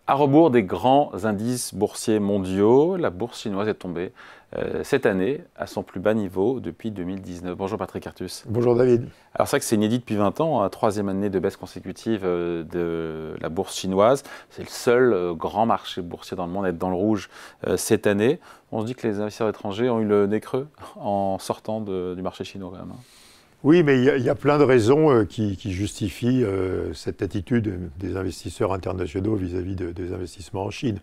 À rebours des grands indices boursiers mondiaux, la bourse chinoise est tombée cette année à son plus bas niveau depuis 2019. Bonjour Patrick Artus. Bonjour David. Alors c'est vrai que c'est inédit depuis 20 ans, hein, troisième année de baisse consécutive de la bourse chinoise. C'est le seul grand marché boursier dans le monde à être dans le rouge cette année. On se dit que les investisseurs étrangers ont eu le nez creux en sortant du marché chinois quand même. Hein. Oui, mais il y a plein de raisons qui justifient cette attitude des investisseurs internationaux vis-à-vis des investissements en Chine.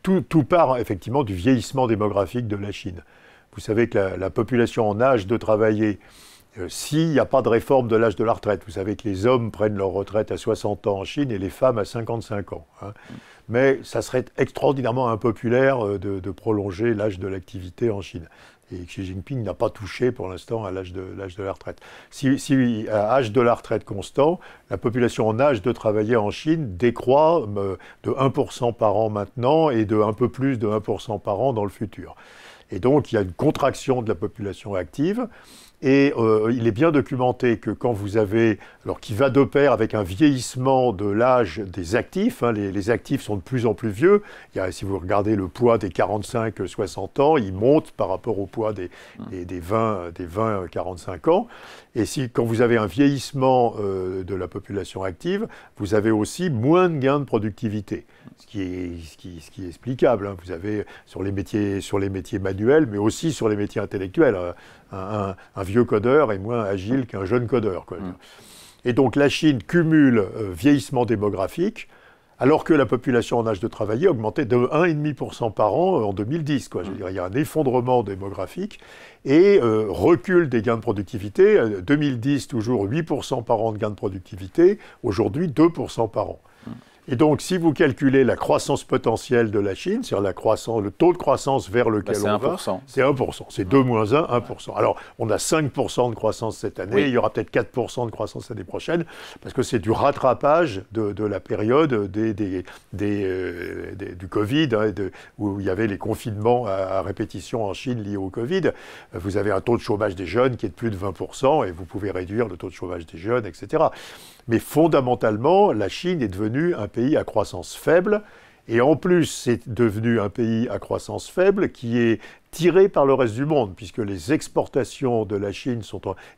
Tout part effectivement du vieillissement démographique de la Chine. Vous savez que la population en âge de travailler, s'il n'y a pas de réforme de l'âge de la retraite, vous savez que les hommes prennent leur retraite à 60 ans en Chine et les femmes à 55 ans. Hein. Mais ça serait extraordinairement impopulaire de prolonger l'âge de l'activité en Chine. Et Xi Jinping n'a pas touché pour l'instant à l'âge de la retraite. Si à l'âge de la retraite constant, la population en âge de travailler en Chine décroît de 1% par an maintenant et de un peu plus de 1% par an dans le futur. Et donc il y a une contraction de la population active. Et il est bien documenté que quand vous avez, alors qui va de pair avec un vieillissement de l'âge des actifs, hein, les actifs sont de plus en plus vieux. Si vous regardez le poids des 45-60 ans, il monte par rapport au poids des 20-45 ans. Et quand vous avez un vieillissement de la population active, vous avez aussi moins de gains de productivité, ce qui est explicable. Hein. Vous avez sur les métiers manuels, mais aussi sur les métiers intellectuels. Un vieux codeur est moins agile qu'un jeune codeur, quoi. Et donc la Chine cumule vieillissement démographique, alors que la population en âge de travailler augmentait de 1,5% par an en 2010. Quoi. Je veux dire, il y a un effondrement démographique et recul des gains de productivité. 2010, toujours 8% par an de gains de productivité. Aujourd'hui, 2% par an. Et donc, si vous calculez la croissance potentielle de la Chine, c'est-à-dire le taux de croissance vers lequel on va, c'est 1%. C'est 2 moins 1, 1%. Alors, on a 5% de croissance cette année, il y aura peut-être 4% de croissance l'année prochaine, parce que c'est du rattrapage de la période du Covid, hein, où il y avait les confinements à répétition en Chine liés au Covid. Vous avez un taux de chômage des jeunes qui est de plus de 20%, et vous pouvez réduire le taux de chômage des jeunes, etc. Mais fondamentalement, la Chine est devenue un pays à croissance faible. Et en plus, c'est devenu un pays à croissance faible qui est tiré par le reste du monde, puisque les exportations de la Chine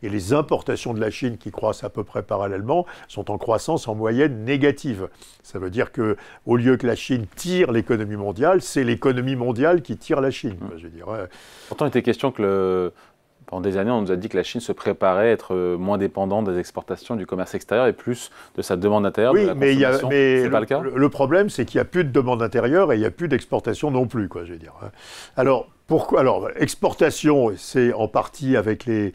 et les importations de la Chine, qui croissent à peu près parallèlement, sont en croissance en moyenne négative. Ça veut dire qu'au lieu que la Chine tire l'économie mondiale, c'est l'économie mondiale qui tire la Chine. Je veux dire, ouais. Pourtant, il était question que pendant des années, on nous a dit que la Chine se préparait à être moins dépendante des exportations, du commerce extérieur et plus de sa demande intérieure, de la consommation. C'est pas le cas ? Le problème, c'est qu'il n'y a plus de demande intérieure et il n'y a plus d'exportation non plus, quoi, je veux dire. Alors, pourquoi ? Alors, exportation, c'est en partie avec les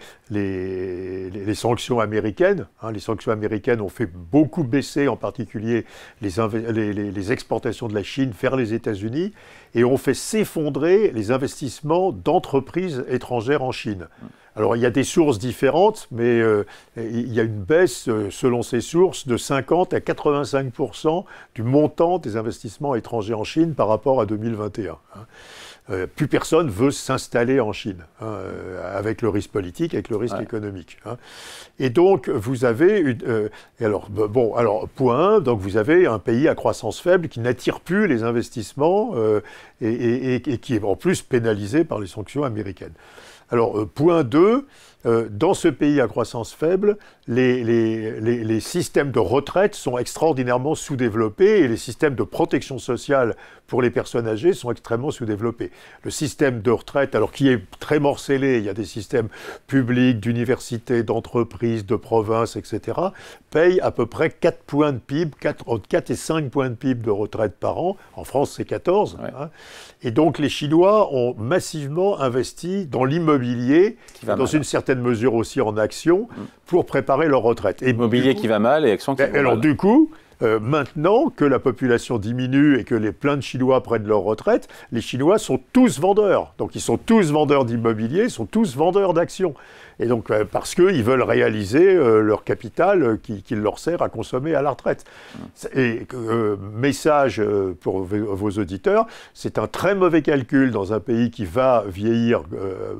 sanctions américaines. Hein. Les sanctions américaines ont fait beaucoup baisser, en particulier, les exportations de la Chine vers les États-Unis et ont fait s'effondrer les investissements d'entreprises étrangères en Chine. Alors, il y a des sources différentes, mais il y a une baisse, selon ces sources, de 50 à 85% du montant des investissements étrangers en Chine par rapport à 2021. Hein. Plus personne veut s'installer en Chine, hein, avec le risque politique, avec le risque économique. Hein. Et donc, vous avez point 1, donc vous avez un pays à croissance faible qui n'attire plus les investissements et qui est en plus pénalisé par les sanctions américaines. Alors, point 2, dans ce pays à croissance faible, les systèmes de retraite sont extraordinairement sous-développés et les systèmes de protection sociale pour les personnes âgées sont extrêmement sous-développés. Le système de retraite, alors qui est très morcelé, il y a des systèmes publics, d'universités, d'entreprises, de provinces, etc., paye à peu près 4 points de PIB, entre 4 et 5 points de PIB de retraite par an. En France, c'est 14. Ouais. Hein. Et donc, les Chinois ont massivement investi dans l'immobilier, dans une certaine mesure aussi en actions, pour préparer leur retraite. Et immobilier qui va mal et actions qui vont mal. Alors du coup, maintenant que la population diminue et que plein de Chinois prennent leur retraite, les Chinois sont tous vendeurs. Donc ils sont tous vendeurs d'immobilier, ils sont tous vendeurs d'actions. Et donc parce qu'ils veulent réaliser leur capital qui leur sert à consommer à la retraite. Et message pour vos auditeurs, c'est un très mauvais calcul dans un pays qui va vieillir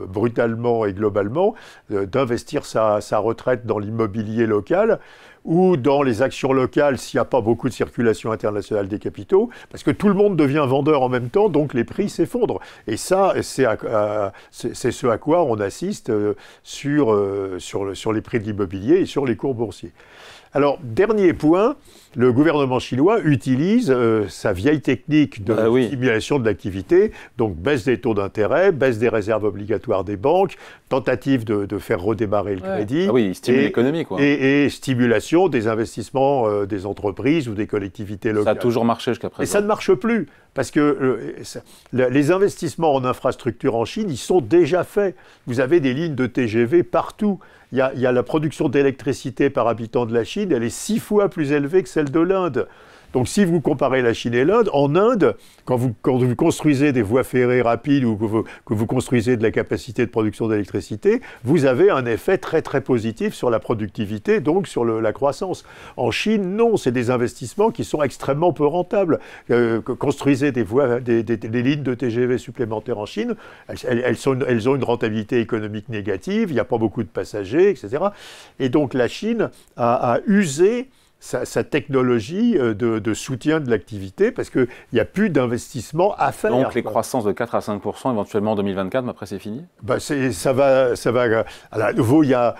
brutalement et globalement, d'investir sa retraite dans l'immobilier local, ou dans les actions locales s'il n'y a pas beaucoup de circulation internationale des capitaux, parce que tout le monde devient vendeur en même temps, donc les prix s'effondrent. Et ça, c'est ce à quoi on assiste sur les prix de l'immobilier et sur les cours boursiers. Alors, dernier point, le gouvernement chinois utilise sa vieille technique de stimulation de l'activité, donc baisse des taux d'intérêt, baisse des réserves obligatoires des banques, tentative de faire redémarrer le crédit. Ah oui, il stimule l'économie, quoi. Et stimulation des investissements des entreprises ou des collectivités locales. Ça a toujours marché jusqu'à présent. Et ça ne marche plus, parce que les investissements en infrastructure en Chine, ils sont déjà faits. Vous avez des lignes de TGV partout. Il y a la production d'électricité par habitant de la Chine, elle est 6 fois plus élevée que celle de l'Inde. Donc si vous comparez la Chine et l'Inde, en Inde, quand vous construisez des voies ferrées rapides ou que vous construisez de la capacité de production d'électricité, vous avez un effet très très positif sur la productivité, donc sur la croissance. En Chine, non, c'est des investissements qui sont extrêmement peu rentables. Construisez des lignes de TGV supplémentaires en Chine, elles ont une rentabilité économique négative, il n'y a pas beaucoup de passagers, etc. Et donc la Chine a usé sa technologie de soutien de l'activité, parce qu'il n'y a plus d'investissement à faire. Donc les croissances de 4 à 5% éventuellement en 2024, mais après c'est fini? Ça va. À nouveau, il y a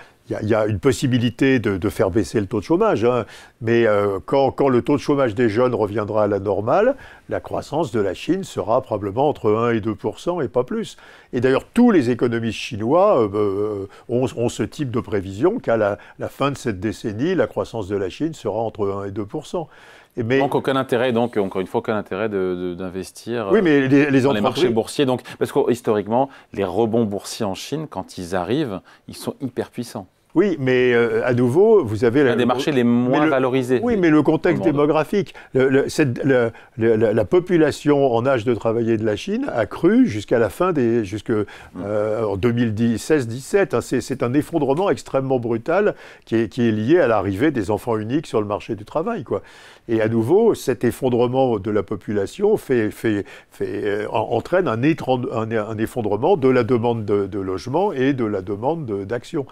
une possibilité de faire baisser le taux de chômage, hein. Mais quand le taux de chômage des jeunes reviendra à la normale, la croissance de la Chine sera probablement entre 1 et 2% et pas plus. Et d'ailleurs, tous les économistes chinois ont ce type de prévision qu'à la fin de cette décennie, la croissance de la Chine sera entre 1 et 2%. Donc aucun intérêt, encore une fois, aucun intérêt d'investir dans les marchés boursiers. Donc, parce que historiquement, les rebonds boursiers en Chine, quand ils arrivent, ils sont hyper puissants. Oui, mais à nouveau, vous avez... des marchés les moins valorisés. Oui, mais le contexte démographique, la population en âge de travailler de la Chine a cru jusqu'à la fin en 2016-17. Hein, c'est un effondrement extrêmement brutal qui est lié à l'arrivée des enfants uniques sur le marché du travail, quoi. Et à nouveau, cet effondrement de la population entraîne un effondrement de la demande de logement et de la demande d'actions.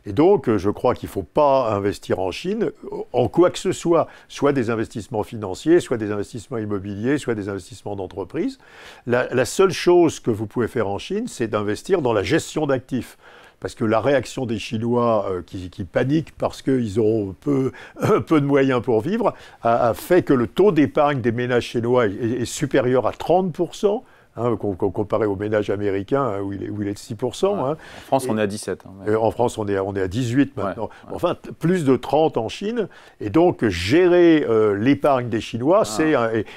Et donc, je crois qu'il ne faut pas investir en Chine en quoi que ce soit des investissements financiers, soit des investissements immobiliers, soit des investissements d'entreprise. La seule chose que vous pouvez faire en Chine, c'est d'investir dans la gestion d'actifs. Parce que la réaction des Chinois qui paniquent parce qu'ils auront peu de moyens pour vivre a fait que le taux d'épargne des ménages chinois est supérieur à 30%. Hein, comparé aux ménages américains où il est de 6%. Ouais. Hein. En France, on est à 17. Hein, en France, on est à 18 maintenant. Ouais. Enfin, plus de 30 en Chine. Et donc, gérer l'épargne des Chinois,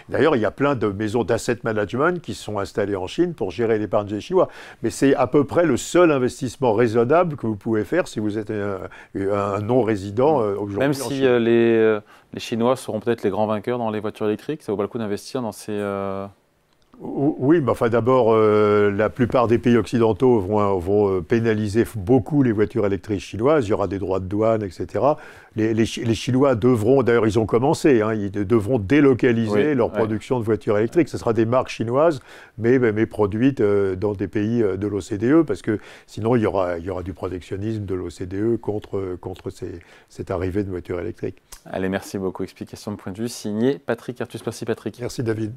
d'ailleurs, il y a plein de maisons d'asset management qui sont installées en Chine pour gérer l'épargne des Chinois. Mais c'est à peu près le seul investissement raisonnable que vous pouvez faire si vous êtes un non-résident aujourd'hui. Même si les Chinois seront peut-être les grands vainqueurs dans les voitures électriques, ça vaut pas le coup d'investir dans ces... Oui, mais enfin d'abord, la plupart des pays occidentaux vont pénaliser beaucoup les voitures électriques chinoises. Il y aura des droits de douane, etc. Les Chinois devront, d'ailleurs ils ont commencé, hein, ils devront délocaliser leur production de voitures électriques. Ce sera des marques chinoises, mais produites dans des pays de l'OCDE, parce que sinon il y aura du protectionnisme de l'OCDE contre cette arrivée de voitures électriques. Allez, merci beaucoup. Explication de point de vue signé Patrick Artus. Merci Patrick. Merci David.